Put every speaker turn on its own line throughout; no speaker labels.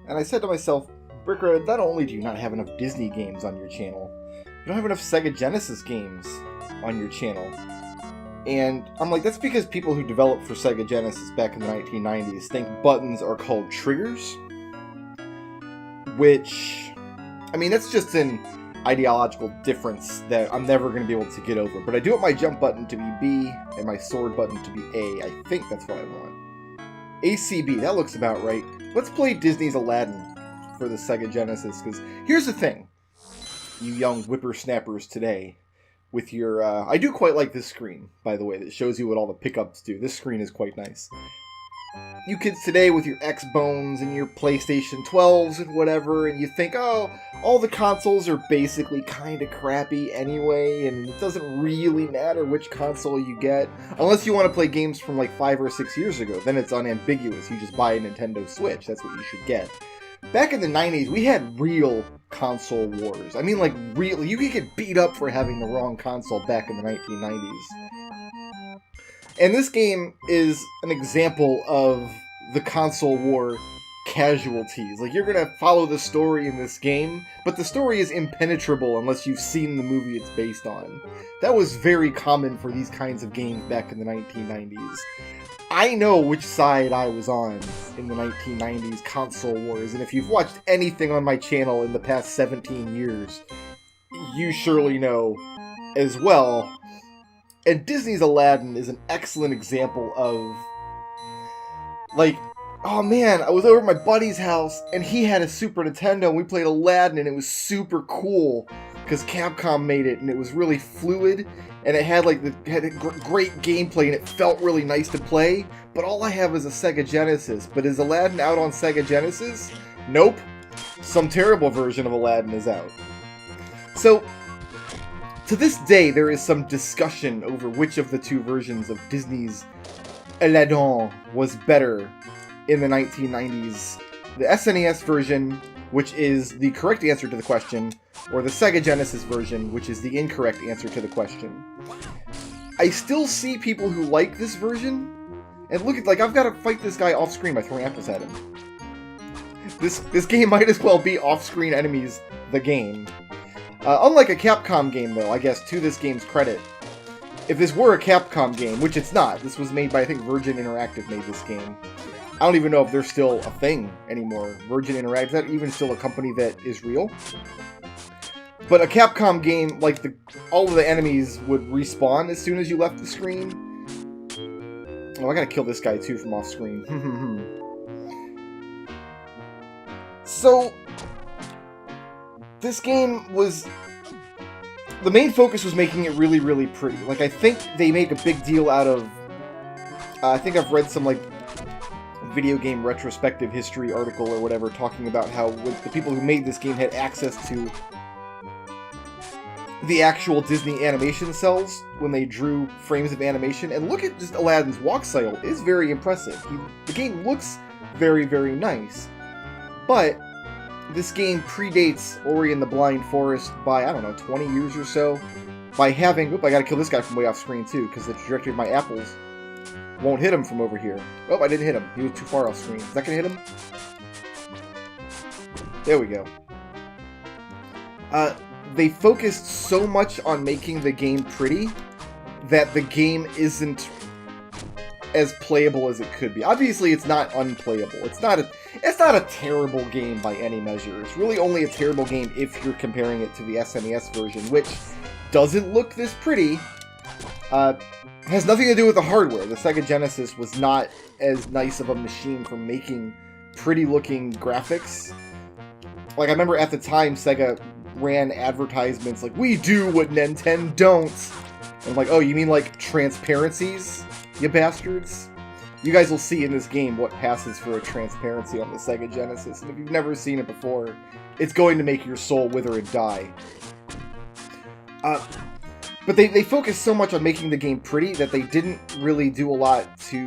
And I said to myself, Brickroad, not only do you not have enough Disney games on your channel, you don't have enough Sega Genesis games on your channel. And I'm like, that's because people who developed for Sega Genesis back in the 1990s think buttons are called triggers. Which, I mean, that's just an ideological difference that I'm never going to be able to get over. But I do want my jump button to be B and my sword button to be A. I think that's what I want. ACB, that looks about right. Let's play Disney's Aladdin for the Sega Genesis, because here's the thing, you young whippersnappers today, with your, I do quite like this screen, by the way, that shows you what all the pickups do. This screen is quite nice. You kids today with your X-Bones and your PlayStation 12s and whatever, and you think, oh, all the consoles are basically kind of crappy anyway, and it doesn't really matter which console you get, unless you want to play games from like 5 or 6 years ago. Then it's unambiguous. You just buy a Nintendo Switch. That's what you should get. Back in the 90s, we had real console wars. I mean, like, real. You could get beat up for having the wrong console back in the 1990s. And this game is an example of the console war casualties. Like, you're gonna follow the story in this game, but the story is impenetrable unless you've seen the movie it's based on. That was very common for these kinds of games back in the 1990s. I know which side I was on in the 1990s console wars, and if you've watched anything on my channel in the past 17 years, you surely know as well. And Disney's Aladdin is an excellent example of, like, oh man, I was over at my buddy's house, and he had a Super Nintendo, and we played Aladdin, and it was super cool, because Capcom made it, and it was really fluid, and it had, like, great gameplay, and it felt really nice to play, but all I have is a Sega Genesis. But is Aladdin out on Sega Genesis? Nope. Some terrible version of Aladdin is out. So, to this day, there is some discussion over which of the two versions of Disney's Aladdin was better in the 1990s. The SNES version, which is the correct answer to the question, or the Sega Genesis version, which is the incorrect answer to the question. I still see people who like this version, and look at, like, I've got to fight this guy off-screen by throwing apples at him. This game might as well be off-screen enemies, the game. Unlike a Capcom game, though, I guess, to this game's credit, if this were a Capcom game, which it's not, this was made by, I think, Virgin Interactive made this game. I don't even know if they're still a thing anymore. Virgin Interactive, is that even still a company that is real? But a Capcom game, like, all of the enemies would respawn as soon as you left the screen. Oh, I gotta kill this guy, too, from off-screen. So, this game was... the main focus was making it really, really pretty. Like, I think they make a big deal out of... I think I've read some, like, video game retrospective history article or whatever talking about how the people who made this game had access to the actual Disney animation cells when they drew frames of animation. And look at just Aladdin's walk style. It's very impressive. The game looks very, very nice. But this game predates Ori and the Blind Forest by, I don't know, 20 years or so. By having... oop, I gotta kill this guy from way off screen too, because the trajectory of my apples won't hit him from over here. Oh, I didn't hit him. He was too far off screen. Is that gonna hit him? There we go. They focused so much on making the game pretty that the game isn't as playable as it could be. Obviously, it's not unplayable. It's not a terrible game by any measure. It's really only a terrible game if you're comparing it to the SNES version, which doesn't look this pretty. Has nothing to do with the hardware. The Sega Genesis was not as nice of a machine for making pretty-looking graphics. Like, I remember at the time, Sega ran advertisements like, we do what Nintendo don't. And I'm like, oh, you mean like transparencies, you bastards? You guys will see in this game what passes for a transparency on the Sega Genesis. And if you've never seen it before, it's going to make your soul wither and die. But they focused so much on making the game pretty that they didn't really do a lot to...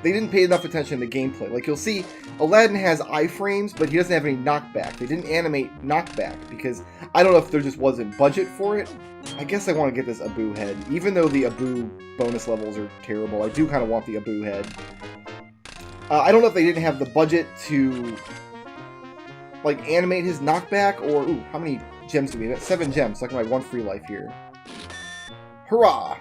they didn't pay enough attention to gameplay. Like, you'll see, Aladdin has iframes, but he doesn't have any knockback. They didn't animate knockback, because I don't know if there just wasn't budget for it. I guess I want to get this Abu head. Even though the Abu bonus levels are terrible, I do kind of want the Abu head. I don't know if they didn't have the budget to like, animate his knockback, or... Ooh, how many gems do we have? 7 gems, so I can buy 1 free life here. Hurrah!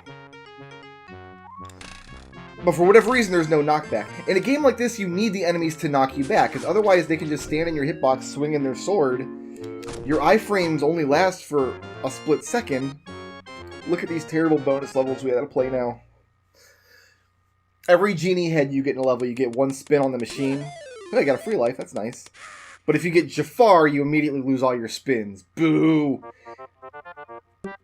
But for whatever reason, there's no knockback. In a game like this, you need the enemies to knock you back, because otherwise they can just stand in your hitbox swinging their sword. Your iframes only last for a split second. Look at these terrible bonus levels we have to play now. Every genie head you get in a level, you get 1 spin on the machine. Oh, I got a free life, that's nice. But if you get Jafar, you immediately lose all your spins. Boo! Then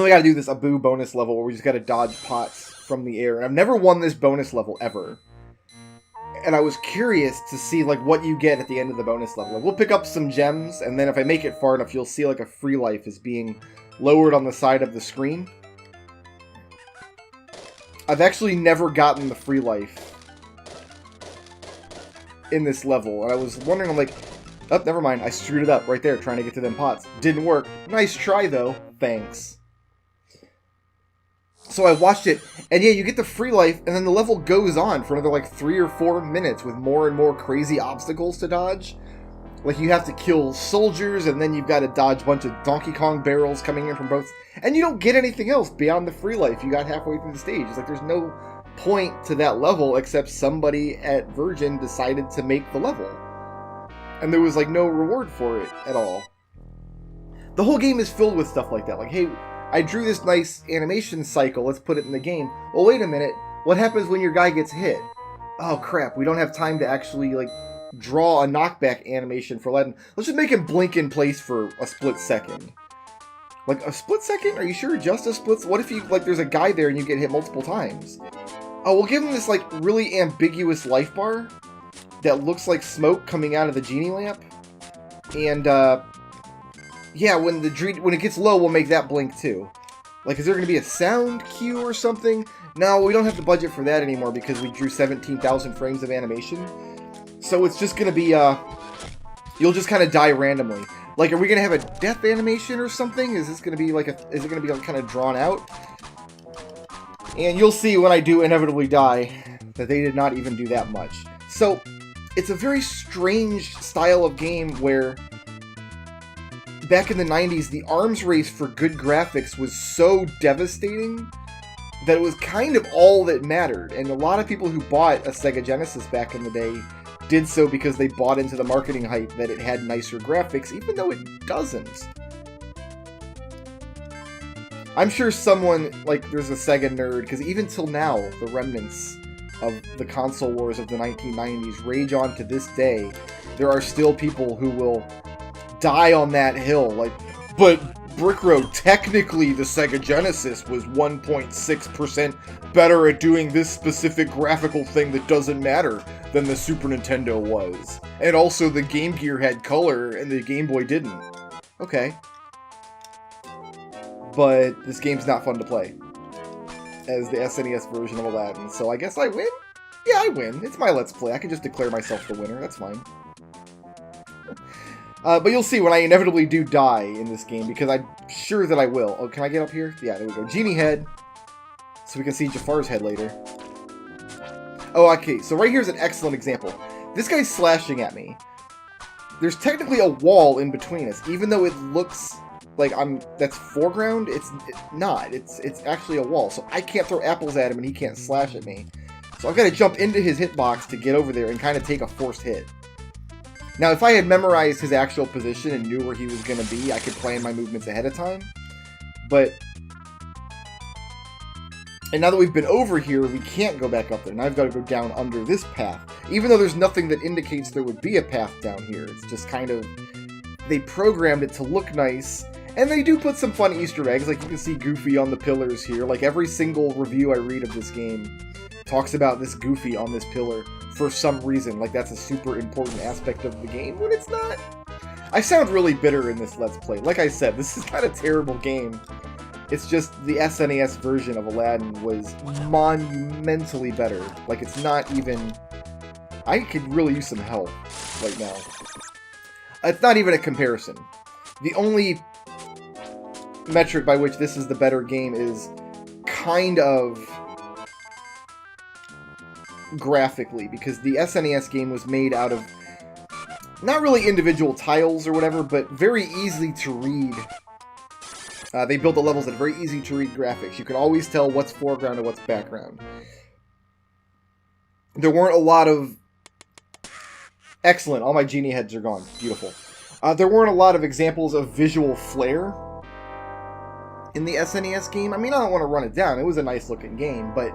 we gotta do this Abu bonus level where we just gotta dodge pots from the air. And I've never won this bonus level ever. And I was curious to see like what you get at the end of the bonus level. Like, we'll pick up some gems, and then if I make it far enough, you'll see like a free life is being lowered on the side of the screen. I've actually never gotten the free life in this level, and I was wondering, I'm like, oh, never mind, I screwed it up right there trying to get to them pots. Didn't work. Nice try, though. Thanks. So I watched it, and yeah, you get the free life, and then the level goes on for another, like, 3 or 4 minutes with more and more crazy obstacles to dodge. Like, you have to kill soldiers, and then you've got to dodge a bunch of Donkey Kong barrels coming in from both... And you don't get anything else beyond the free life you got halfway through the stage. It's like, there's no point to that level except somebody at Virgin decided to make the level. And there was, like, no reward for it at all. The whole game is filled with stuff like that. Like, hey, I drew this nice animation cycle, let's put it in the game. Well, wait a minute, what happens when your guy gets hit? Oh, crap, we don't have time to actually, like, draw a knockback animation for Aladdin. Let's just make him blink in place for a split second. Like, a split second? Are you sure just a split? What if you, like, there's a guy there and you get hit multiple times? Oh, we'll give him this, like, really ambiguous life bar that looks like smoke coming out of the genie lamp. And, yeah, when it gets low, we'll make that blink, too. Like, is there going to be a sound cue or something? No, we don't have the budget for that anymore because we drew 17,000 frames of animation. So it's just going to be, you'll just kind of die randomly. Like, are we going to have a death animation or something? Is this going to be like is it going to be like kind of drawn out? And you'll see when I do inevitably die that they did not even do that much. So, it's a very strange style of game where back in the 90s, the arms race for good graphics was so devastating that it was kind of all that mattered. And a lot of people who bought a Sega Genesis back in the day did so because they bought into the marketing hype that it had nicer graphics, even though it doesn't. I'm sure someone, like, there's a Sega nerd, because even till now, the remnants of the console wars of the 1990s rage on to this day. There are still people who will die on that hill, like, but Brickroad, technically the Sega Genesis was 1.6% better at doing this specific graphical thing that doesn't matter than the Super Nintendo was. And also the Game Gear had color and the Game Boy didn't. Okay. But this game's not fun to play as the SNES version of Aladdin, so I guess I win? Yeah, I win. It's my Let's Play. I can just declare myself the winner. That's fine. But you'll see when I inevitably do die in this game, because I'm sure that I will. Oh, can I get up here? Yeah, there we go. Genie head. So we can see Jafar's head later. Oh, okay. So right here's an excellent example. This guy's slashing at me. There's technically a wall in between us, even though it looks like that's foreground. It's not. It's actually a wall. So I can't throw apples at him and he can't slash at me. So I've got to jump into his hitbox to get over there and kind of take a forced hit. Now, if I had memorized his actual position and knew where he was going to be, I could plan my movements ahead of time. And now that we've been over here, we can't go back up there. Now I've got to go down under this path. Even though there's nothing that indicates there would be a path down here. It's just kind of... They programmed it to look nice. And they do put some fun Easter eggs. Like, you can see Goofy on the pillars here. Like, every single review I read of this game talks about this Goofy on this pillar for some reason. Like, that's a super important aspect of the game, when it's not. I sound really bitter in this Let's Play. Like I said, this is not a terrible game. It's just the SNES version of Aladdin was monumentally better. Like, it's not even... I could really use some help right now. It's not even a comparison. The only metric by which this is the better game is kind of graphically, because the SNES game was made out of not really individual tiles or whatever, but very easy to read. They build the levels at very easy to read graphics. You can always tell what's foreground and what's background. There weren't a lot of... Excellent, all my genie heads are gone. Beautiful. There weren't a lot of examples of visual flair in the SNES game. I mean, I don't want to run it down. It was a nice looking game, but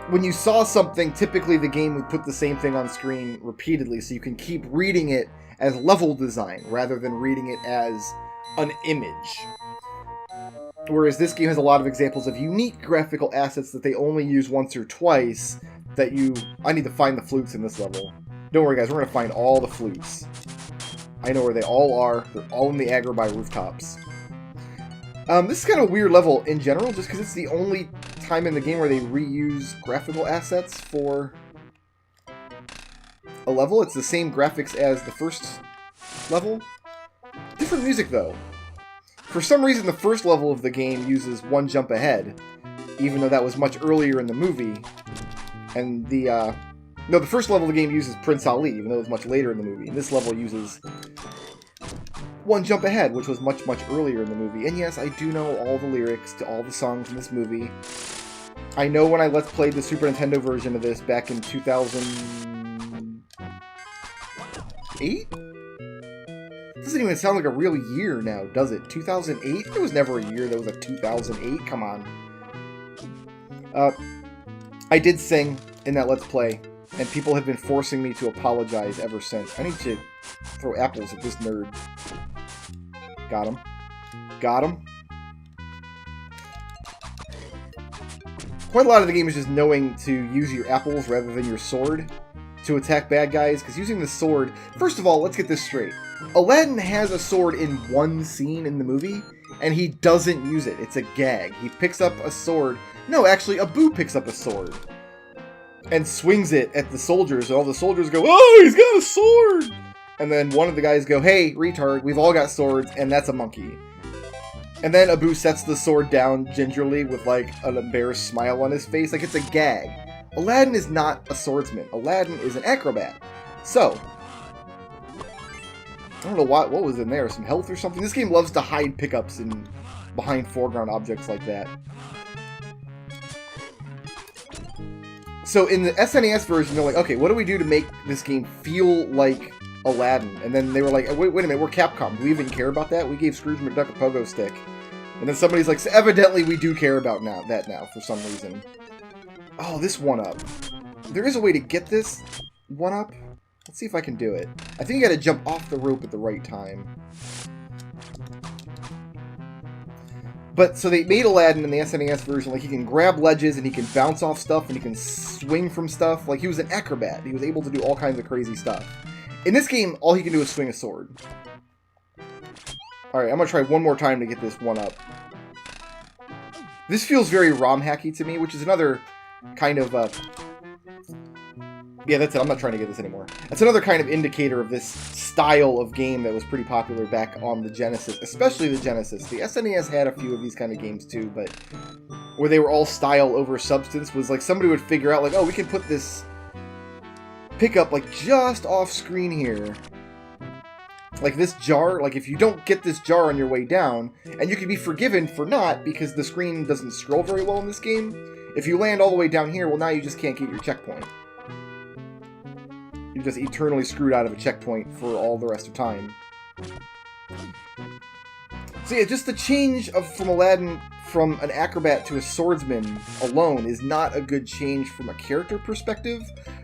when you saw something, typically the game would put the same thing on screen repeatedly, so you can keep reading it as level design rather than reading it as an image. Whereas this game has a lot of examples of unique graphical assets that they only use once or twice that you... I need to find the flutes in this level. Don't worry, guys. We're going to find all the flutes. I know where they all are. They're all in the Agrabah rooftops. This is kind of a weird level in general, just because it's the only time in the game where they reuse graphical assets for a level. It's the same graphics as the first level. Different music, though. For some reason, the first level of the game uses One Jump Ahead, even though that was much earlier in the movie. And the, no, the first level of the game uses Prince Ali, even though it was much later in the movie. And this level uses One Jump Ahead, which was much, much earlier in the movie. And yes, I do know all the lyrics to all the songs in this movie. I know when I Let's Played the Super Nintendo version of this back in 2008? Doesn't even sound like a real year now, does it? 2008? There was never a year that was a 2008. Come on. I did sing in that Let's Play, and people have been forcing me to apologize ever since. I need to throw apples at this nerd. Got him. Got him. Quite a lot of the game is just knowing to use your apples rather than your sword to attack bad guys, because using the sword... First of all, let's get this straight. Aladdin has a sword in one scene in the movie, and he doesn't use it. It's a gag. He picks up a sword... No, actually, Abu picks up a sword and swings it at the soldiers, and all the soldiers go, "Oh, he's got a sword!" And then one of the guys go, "Hey, retard, we've all got swords, and that's a monkey." And then Abu sets the sword down gingerly with, like, an embarrassed smile on his face, like it's a gag. Aladdin is not a swordsman. Aladdin is an acrobat. So, I don't know what was in there, some health or something? This game loves to hide pickups behind foreground objects like that. So in the SNES version, they're like, okay, what do we do to make this game feel like Aladdin? And then they were like, wait a minute, we're Capcom. Do we even care about that? We gave Scrooge McDuck a pogo stick. And then somebody's like, so evidently we do care about that now, for some reason. Oh, this one-up. There is a way to get this one-up. Let's see if I can do it. I think you gotta jump off the rope at the right time. But, so they made Aladdin in the SNES version, like, he can grab ledges, and he can bounce off stuff, and he can swing from stuff. Like, he was an acrobat. He was able to do all kinds of crazy stuff. In this game, all he can do is swing a sword. Alright, I'm gonna try one more time to get this one up. This feels very ROM hacky to me, which is another kind of, yeah, that's it. I'm not trying to get this anymore. That's another kind of indicator of this style of game that was pretty popular back on the Genesis, especially the Genesis. The SNES had a few of these kind of games too, but where they were all style over substance, was like somebody would figure out, like, oh, we can put this pickup, like, just off screen here. Like this jar, like if you don't get this jar on your way down, and you can be forgiven for not, because the screen doesn't scroll very well in this game. If you land all the way down here, well, now you just can't get your checkpoint. You're just eternally screwed out of a checkpoint for all the rest of time. So yeah, just the change from Aladdin from an acrobat to a swordsman alone is not a good change from a character perspective.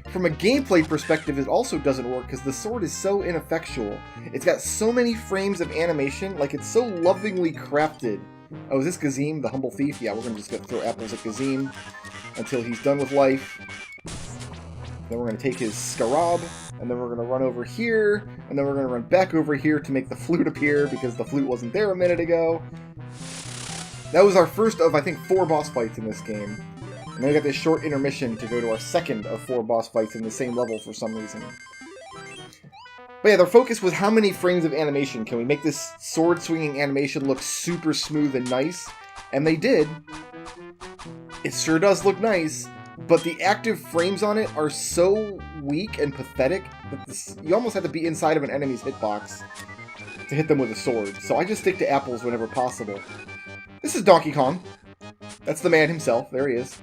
From a gameplay perspective, it also doesn't work because the sword is so ineffectual. It's got so many frames of animation, like it's so lovingly crafted. Oh, is this Gazim, the humble thief? Yeah, we're gonna just throw apples at Gazim until he's done with life. Then we're going to take his scarab, and then we're going to run over here, and then we're going to run back over here to make the flute appear, because the flute wasn't there a minute ago. That was our first of, I think, 4 boss fights in this game. And then we got this short intermission to go to our second of 4 boss fights in the same level for some reason. But yeah, their focus was how many frames of animation can we make this sword-swinging animation look super smooth and nice? And they did. It sure does look nice. but the active frames on it are so weak and pathetic that you almost have to be inside of an enemy's hitbox to hit them with a sword. So I just stick to apples whenever possible. This is Donkey Kong. That's the man himself. There he is.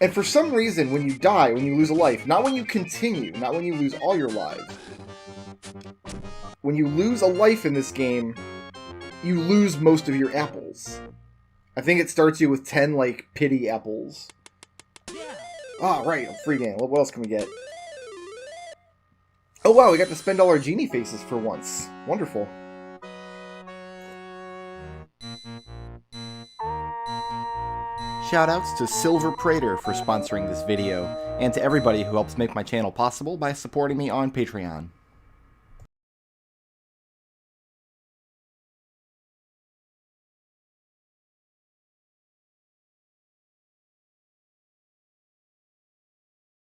And for some reason, when you die, when you lose a life, not when you continue, not when you lose all your lives, when you lose a life in this game, you lose most of your apples. I think it starts you with 10, like, pity apples. Ah, right, a free game. What else can we get? Oh, wow, we got to spend all our genie faces for once. Wonderful. Shoutouts to Silver Prater for sponsoring this video, and to everybody who helps make my channel possible by supporting me on Patreon.